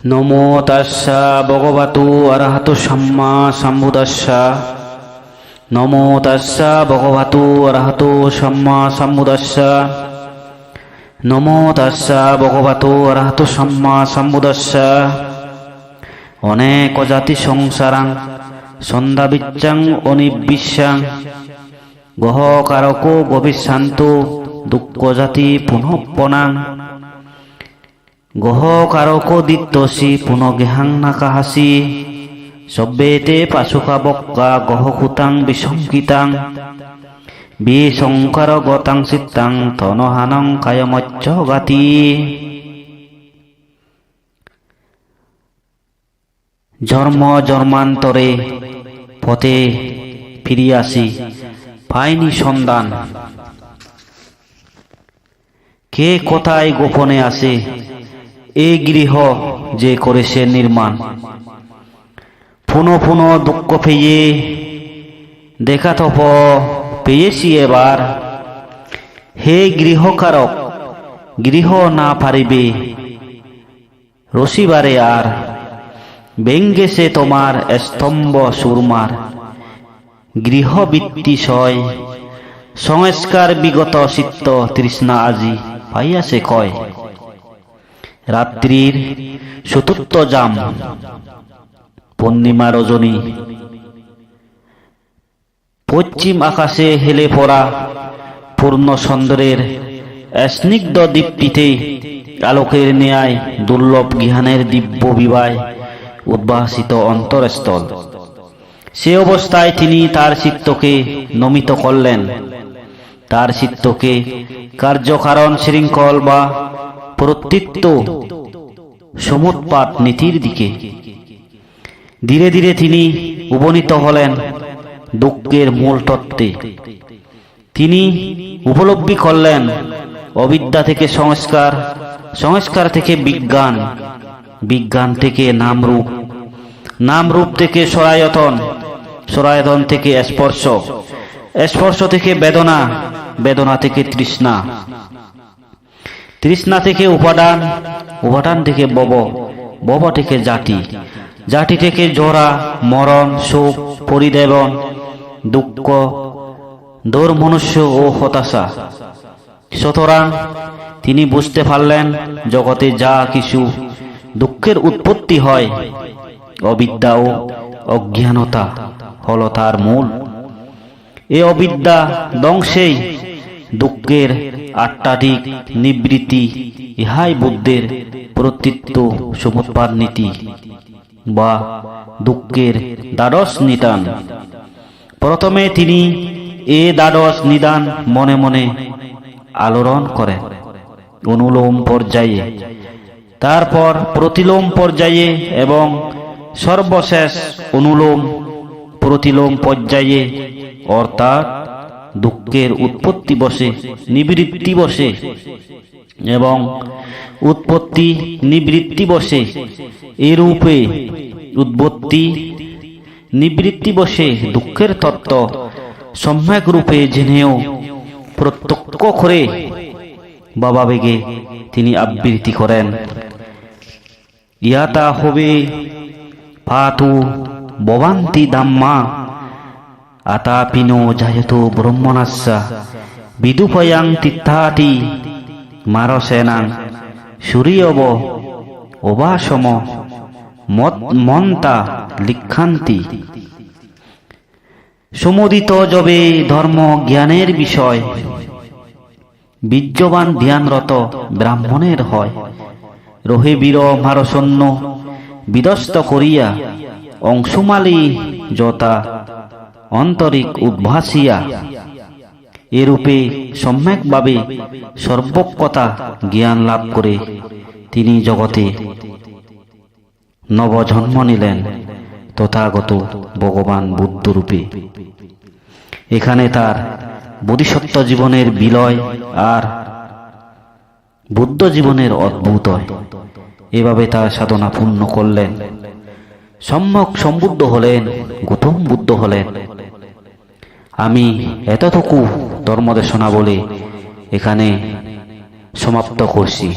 নমো তাস্সা ভগবতু অরহতু সম্মা সম্বুদ্ধাস্সা। নমো তাস্সা ভগবতু অরহতু সম্মা সম্বুদ্ধাস্সা। নমো তাস্সা ভগবতু অরহতু সম্মা সম্বুদ্ধাস্সা। অনেক জাতি সংসারাং সন্ধ্যাবিচ্ছাং অনিবিশ্যাং গহ কারকো গবিশান্তু দুঃখ জাতি পুনঃপনাং গহ কারকো দিত্যসি পুনঃগেহাং নাকাহাসি সব্যেতে পাশুকা বক্কা গহ কুতাং বিসংকিতাং বিসংকার গতাং চিত্তাং তনহানং কায়মচ্চ গাতি। জন্ম জন্মান্তরে পথে ফিরিয়াছি পাইনি সন্ধান, কে কোথায় গোপনে আছে এই গৃহ যে করেছে নির্মাণ। পুনঃ পুনঃ দুঃখ পেয়ে দেখা তপ পেয়েছি এবার, হে গৃহকারক গৃহ না পারিবে রসিবারে আর। ব্যঙ্গেছে তোমার স্তম্ভ সুরমার গৃহবৃত্তি সয় সংস্কার বিগত চিত্ত তৃষ্ণা আজি পাইয়াছে কয়। রাত্রির চতুর্থ জাম পূর্ণিমা রজনী, পশ্চিম আকাশে হেলে পড়া পূর্ণ চন্দ্রের স্নিগ্ধ দীপ্তিতে আলোকের ন্যায় দুর্লভ জ্ঞানের দিব্য বিবায় উদ্ভাসিত অন্তরস্থল। সে অবস্থায় তিনি তার চিত্তকে নমিত করলেন, তার চিত্তকে কার্যকারণ শৃঙ্খল বা প্রত্যৃত্ব সমুৎপাত নীতির দিকে। ধীরে ধীরে তিনি উপনীত হলেন দুঃখের মূল তত্ত্বে। তিনি উপলব্ধি করলেন অবিদ্যা থেকে সংস্কার, সংস্কার থেকে বিজ্ঞান, বিজ্ঞান থেকে নামরূপ, নামরূপ থেকে সরায়তন, সরায়তন থেকে স্পর্শ, স্পর্শ থেকে বেদনা, বেদনা থেকে তৃষ্ণা, তৃষ্ণা থেকে উপাদান, উপাদান থেকে ভব, ভব থেকে জাতি, জাতি থেকে জরা মরণ শোক পরিদেবন দুঃখ দৌর্মনুষ্য ও হতাশা। সুতরাং তিনি বুঝতে পারলেন জগতে যা কিছু দুঃখের উৎপত্তি হয় অবিদ্যা ও অজ্ঞানতা হল তার মূল। এ অবিদ্যা ধ্বংসেই দুঃখের আট্টাধিক নিবৃত্তি, ইহাই বুদ্ধের প্রত্যৃত্ব সমুৎপাদ নীতি বা দুঃখের দ্বাদশ নিদান। প্রথমে তিনি এ দ্বাদশ নিদান মনে মনে আলোড়ন করেন অনুলোম পর্যায়ে, তারপর প্রতিলোম পর্যায়ে এবং সর্বশেষ অনুলোম প্রতিলোম পর্যায়ে, অর্থাৎ দুঃখের উৎপত্তি বসে নিবৃত্তি বসে এবং উৎপত্তি নিবৃত্তি বসে, এরূপে উৎপত্তি নিবৃত্তি বসে দুঃখের তত্ত্ব সম্যক রূপে জেনেও প্রত্যক্ষ করে ভাবাবেগে তিনি আবৃত্তি করেন। ইয়াতা হবে পাতু ভবান্তি ধাম্মা আতাপিনো জায়তো ব্রহ্মণাস্যা বিদুপয়াং তীর্থাতি মারসেনাং সূর্যব অবাসম মন্তা লিখান্তি। সমুদিত যবে ধর্ম জ্ঞানের বিষয় বীর্যবান ধ্যানরত ব্রাহ্মণের হয়। রহে বীর মারসন্ন বিদস্ত করিয়া অংশুমালী যতা অন্তরিক উদ্ভাসিয়া। এরূপে সম্যকভাবে সর্বজ্ঞতা জ্ঞান লাভ করে তিনি জগতে নবজন্ম নিলেন তথাগত ভগবান বুদ্ধরূপে। এখানে তার বোধিসত্ত্ব জীবনের বিলয় আর বুদ্ধ জীবনের অদ্ভুত। এভাবে তার সাধনা পূর্ণ করলেন, সম্যক সম্বুদ্ধ হলেন, গৌতম বুদ্ধ হলেন। আমি এতটুকু ধর্মদেশনা বলে এখানে সমাপ্ত করছি।